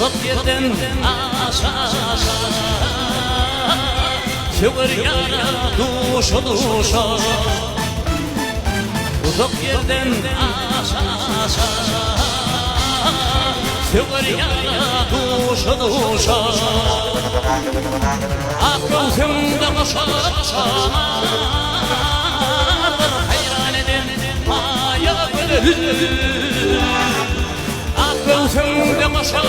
uzak yerden aşağı Sever yara duşa duşa uzak yerden aşağı Sever yara duşa duşa Akıl sende başa hayran eden maya gülür Akıl sende başa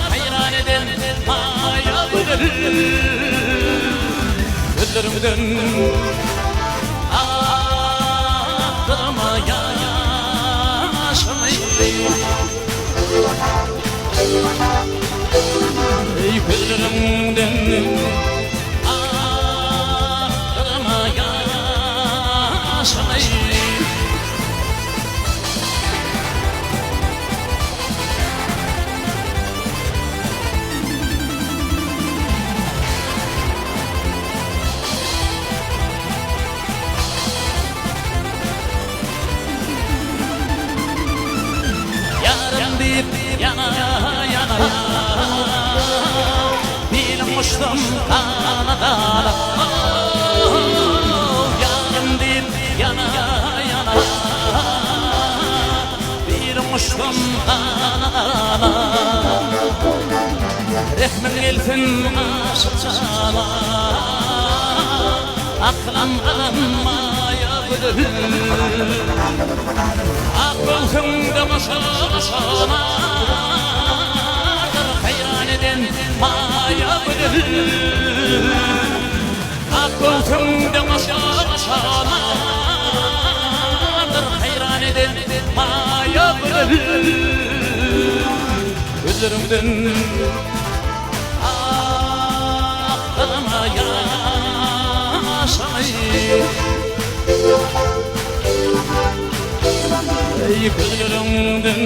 hayran eden maya gözlerimden aklıma yaşamayı ey gözlerimden aklıma yaşamayı yana yana bilmiştim kanadana yarım deyip yana yana bilmiştim kanadana rehmin gelsin aşıkçana aklım alınmaya gülür Akıl sende başa hayran eden maya gülür Akıl sende başa hayran eden maya gülür Gözlerimden aklıma yaşamayı ey gözlerimden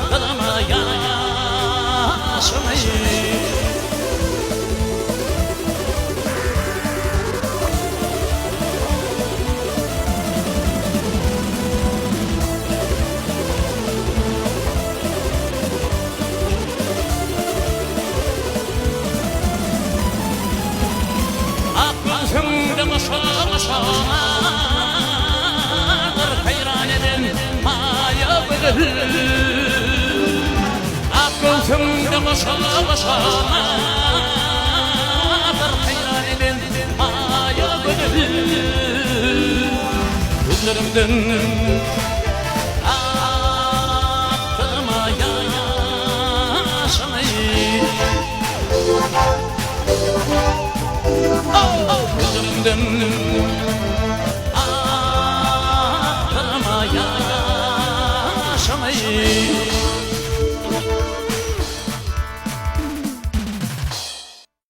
aklıma yaşamayı Aklım sende başa hayran eden maya gülür Akıl sende başa hayran eden maya gülür Gözlerimden aklıma yaşamayı gözlerimden